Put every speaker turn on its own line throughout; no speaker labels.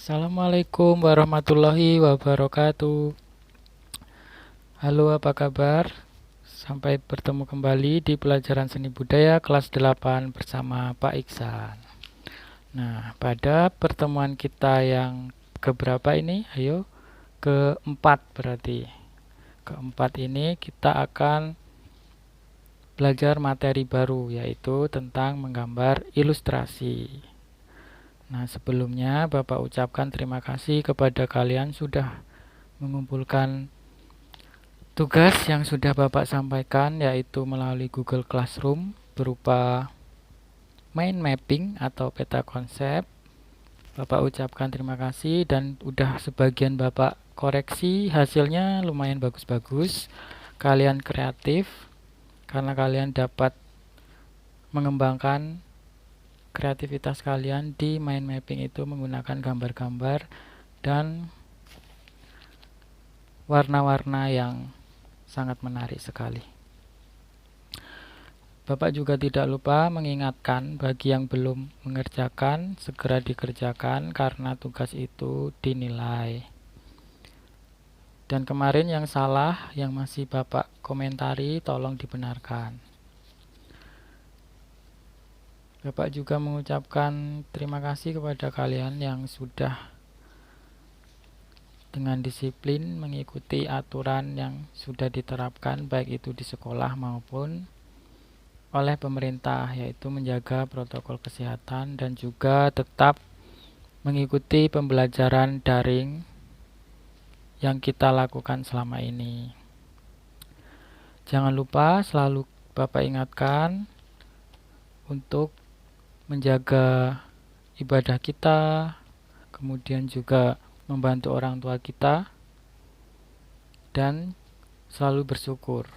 Assalamualaikum warahmatullahi wabarakatuh. Halo, apa kabar? Sampai bertemu kembali di pelajaran seni budaya kelas 8 bersama Pak Iksan. Nah, pada pertemuan kita yang keberapa ini? Ayo, keempat berarti. Keempat ini kita akan belajar materi baru, yaitu tentang menggambar ilustrasi. Nah, sebelumnya Bapak ucapkan terima kasih kepada kalian sudah mengumpulkan tugas yang sudah Bapak sampaikan, yaitu melalui Google Classroom berupa mind mapping atau peta konsep. Bapak ucapkan terima kasih dan udah sebagian Bapak koreksi, hasilnya lumayan bagus-bagus. Kalian kreatif karena kalian dapat mengembangkan kreativitas kalian di mind mapping itu menggunakan gambar-gambar dan warna-warna yang sangat menarik sekali. Bapak juga tidak lupa mengingatkan bagi yang belum mengerjakan, segera dikerjakan karena tugas itu dinilai. Dan kemarin yang salah, yang masih Bapak komentari, tolong dibenarkan. Bapak juga mengucapkan terima kasih kepada kalian yang sudah dengan disiplin mengikuti aturan yang sudah diterapkan, baik itu di sekolah maupun oleh pemerintah, yaitu menjaga protokol kesehatan dan juga tetap mengikuti pembelajaran daring yang kita lakukan selama ini. Jangan lupa selalu Bapak ingatkan untuk menjaga ibadah kita, kemudian juga membantu orang tua kita, dan selalu bersyukur.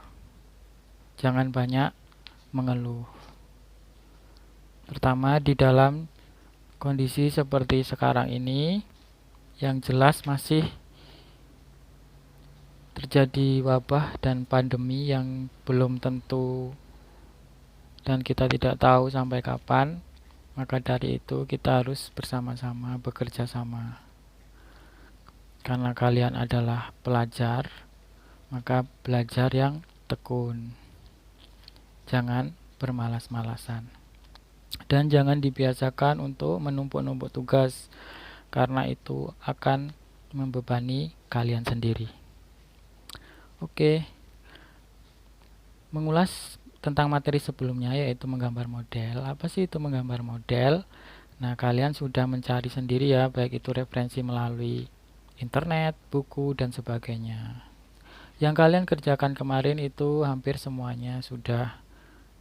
Jangan banyak mengeluh. Pertama, di dalam kondisi seperti sekarang ini, yang jelas masih terjadi wabah dan pandemi yang belum tentu dan kita tidak tahu sampai kapan. Maka dari itu kita harus bersama-sama bekerja sama. Karena kalian adalah pelajar, maka belajar yang tekun. Jangan bermalas-malasan. Dan jangan dibiasakan untuk menumpuk-numpuk tugas, karena itu akan membebani kalian sendiri. Oke, mengulas tentang materi sebelumnya, yaitu menggambar model. Apa sih itu menggambar model? Nah, kalian sudah mencari sendiri ya, baik itu referensi melalui internet, buku, dan sebagainya. Yang kalian kerjakan kemarin itu hampir semuanya sudah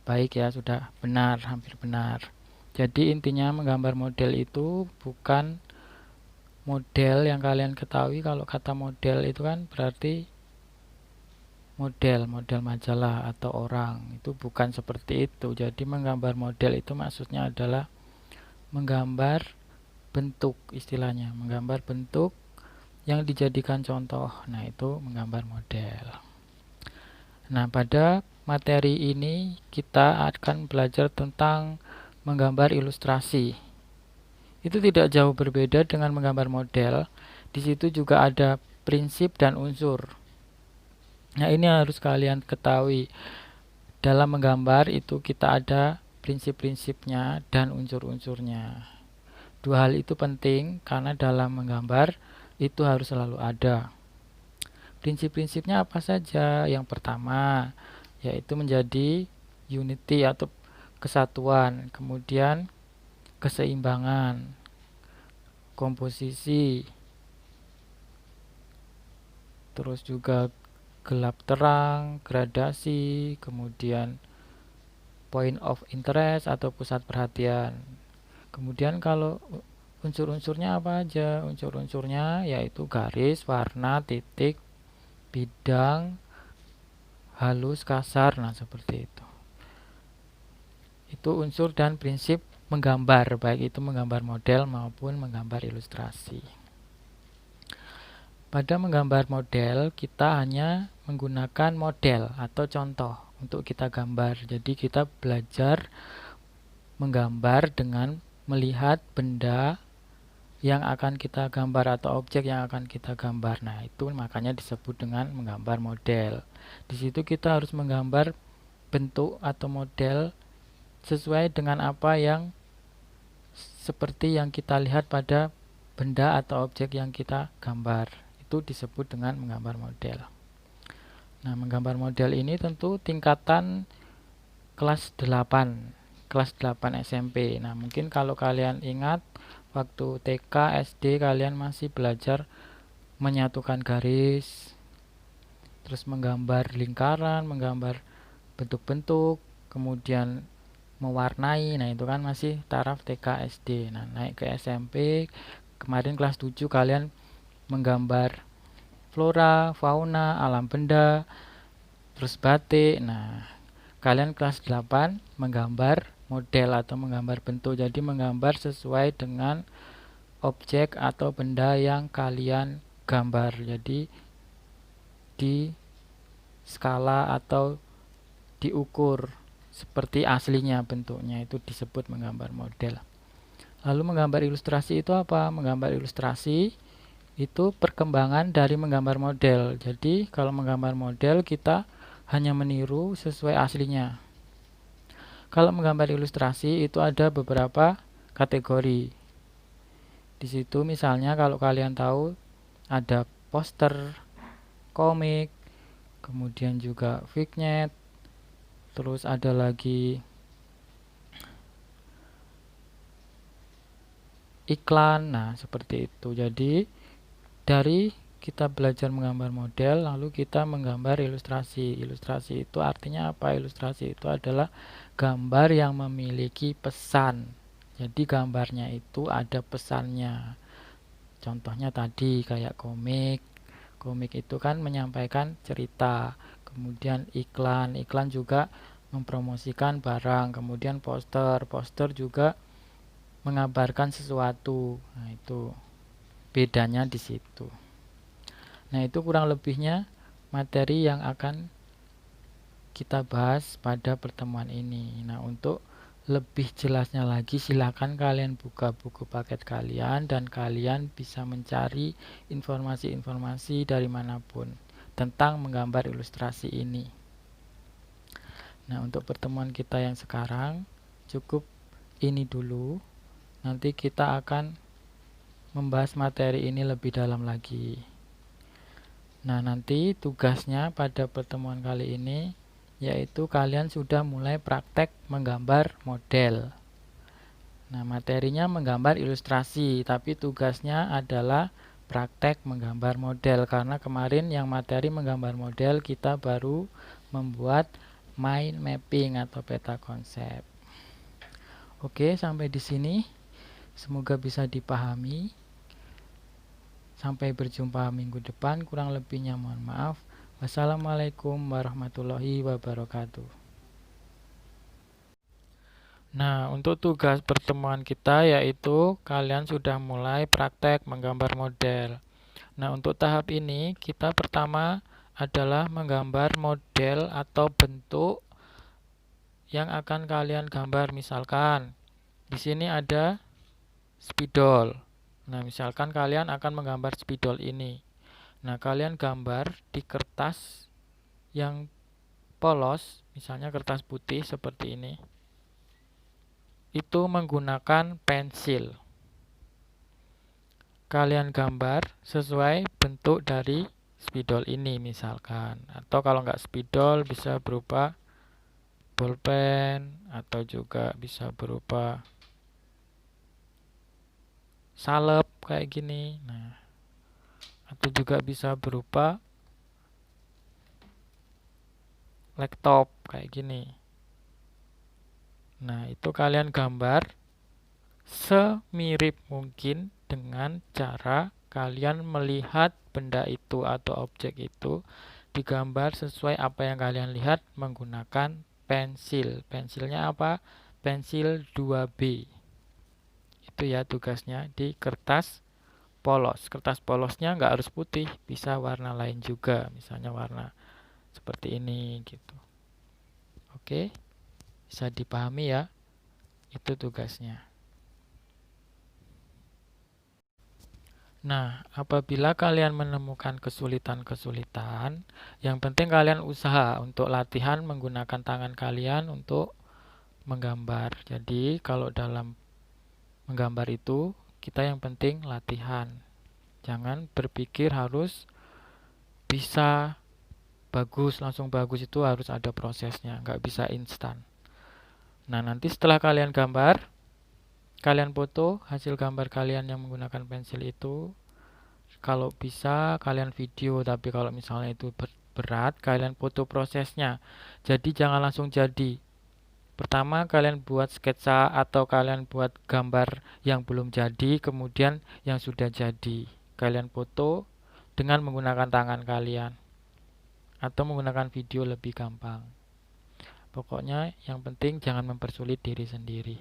baik ya, sudah benar, hampir benar. Jadi intinya menggambar model itu bukan model yang kalian ketahui. Kalau kata model itu kan berarti model majalah atau orang. Itu bukan seperti itu. Jadi menggambar model itu maksudnya adalah menggambar bentuk, istilahnya menggambar bentuk yang dijadikan contoh. Nah, itu menggambar model. Nah, pada materi ini kita akan belajar tentang menggambar ilustrasi. Itu tidak jauh berbeda dengan menggambar model. Di situ juga ada prinsip dan unsur. Nah, ini harus kalian ketahui. Dalam menggambar itu kita ada prinsip-prinsipnya dan unsur-unsurnya. Dua hal itu penting karena dalam menggambar itu harus selalu ada. Prinsip-prinsipnya apa saja? Yang pertama, yaitu menjadi unity atau kesatuan, kemudian keseimbangan, komposisi, terus juga gelap terang, gradasi, kemudian point of interest atau pusat perhatian. Kemudian kalau unsur-unsurnya apa aja? Unsur-unsurnya yaitu garis, warna, titik, bidang, halus, kasar, nah seperti itu. Itu unsur dan prinsip menggambar, baik itu menggambar model maupun menggambar ilustrasi. Pada menggambar model, kita hanya menggunakan model atau contoh untuk kita gambar. Jadi kita belajar menggambar dengan melihat benda yang akan kita gambar atau objek yang akan kita gambar. Nah, itu makanya disebut dengan menggambar model. Di situ kita harus menggambar bentuk atau model sesuai dengan apa yang seperti yang kita lihat pada benda atau objek yang kita gambar. Itu disebut dengan menggambar model. Nah, menggambar model ini tentu tingkatan kelas 8 SMP. Nah, mungkin kalau kalian ingat waktu TK, SD kalian masih belajar menyatukan garis, terus menggambar lingkaran, menggambar bentuk-bentuk, kemudian mewarnai. Nah, itu kan masih taraf TK, SD. Nah, naik ke SMP, kemarin kelas 7 kalian menggambar flora, fauna, alam benda, terus batik. Nah, kalian kelas 8 menggambar model atau menggambar bentuk. Jadi menggambar sesuai dengan objek atau benda yang kalian gambar. Jadi di skala atau diukur seperti aslinya bentuknya, itu disebut menggambar model. Lalu menggambar ilustrasi itu apa? Menggambar ilustrasi itu perkembangan dari menggambar model. Jadi kalau menggambar model kita hanya meniru sesuai aslinya. Kalau menggambar ilustrasi itu ada beberapa kategori. Di situ misalnya kalau kalian tahu ada poster, komik, kemudian juga vignette, terus ada lagi iklan. Nah, seperti itu. Jadi dari kita belajar menggambar model lalu kita menggambar ilustrasi. Ilustrasi itu artinya apa? Ilustrasi itu adalah gambar yang memiliki pesan. Jadi gambarnya itu ada pesannya. Contohnya tadi kayak komik. Komik itu kan menyampaikan cerita. Kemudian iklan. Iklan juga mempromosikan barang. Kemudian poster. Poster juga mengabarkan sesuatu. Nah, itu bedanya di situ. Nah, itu kurang lebihnya materi yang akan kita bahas pada pertemuan ini. Nah, untuk lebih jelasnya lagi silakan kalian buka buku paket kalian dan kalian bisa mencari informasi-informasi dari manapun tentang menggambar ilustrasi ini. Nah, untuk pertemuan kita yang sekarang cukup ini dulu. Nanti kita akan membahas materi ini lebih dalam lagi. Nah, nanti tugasnya pada pertemuan kali ini yaitu kalian sudah mulai praktek menggambar model. Nah, materinya menggambar ilustrasi, tapi tugasnya adalah praktek menggambar model karena kemarin yang materi menggambar model kita baru membuat mind mapping atau peta konsep. Oke, sampai di sini. Semoga bisa dipahami. Sampai berjumpa minggu depan. Kurang lebihnya mohon maaf. Wassalamualaikum warahmatullahi wabarakatuh. Nah, untuk tugas pertemuan kita yaitu kalian sudah mulai praktek menggambar model. Nah, untuk tahap ini kita pertama adalah menggambar model atau bentuk yang akan kalian gambar. Misalkan di sini ada spidol. Nah, misalkan kalian akan menggambar spidol ini. Nah, kalian gambar di kertas yang polos, misalnya kertas putih seperti ini. Itu menggunakan pensil. Kalian gambar sesuai bentuk dari spidol ini misalkan. Atau kalau nggak spidol bisa berupa bolpen atau juga bisa berupa salep kayak gini. Nah, atau juga bisa berupa laptop kayak gini. Nah, itu kalian gambar semirip mungkin dengan cara kalian melihat benda itu atau objek itu digambar sesuai apa yang kalian lihat menggunakan pensil. Pensilnya apa? Pensil 2B. Itu ya tugasnya di kertas polos. Kertas polosnya nggak harus putih, bisa warna lain juga, misalnya warna seperti ini gitu. Oke, bisa dipahami ya. Itu tugasnya. Nah, apabila kalian menemukan kesulitan-kesulitan, yang penting kalian usaha untuk latihan menggunakan tangan kalian untuk menggambar. Jadi, kalau dalam menggambar itu, kita yang penting latihan. Jangan berpikir harus bisa bagus, langsung bagus, itu harus ada prosesnya, nggak bisa instan. Nah, nanti setelah kalian gambar, kalian foto hasil gambar kalian yang menggunakan pensil itu. Kalau bisa kalian video, tapi kalau misalnya itu berat, kalian foto prosesnya. Jadi jangan langsung jadi. Pertama kalian buat sketsa atau kalian buat gambar yang belum jadi, kemudian yang sudah jadi. Kalian foto dengan menggunakan tangan kalian atau menggunakan video lebih gampang. Pokoknya yang penting jangan mempersulit diri sendiri.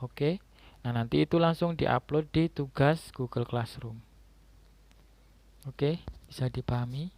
Oke? Nah, nanti itu langsung diupload di tugas Google Classroom. Oke, bisa dipahami?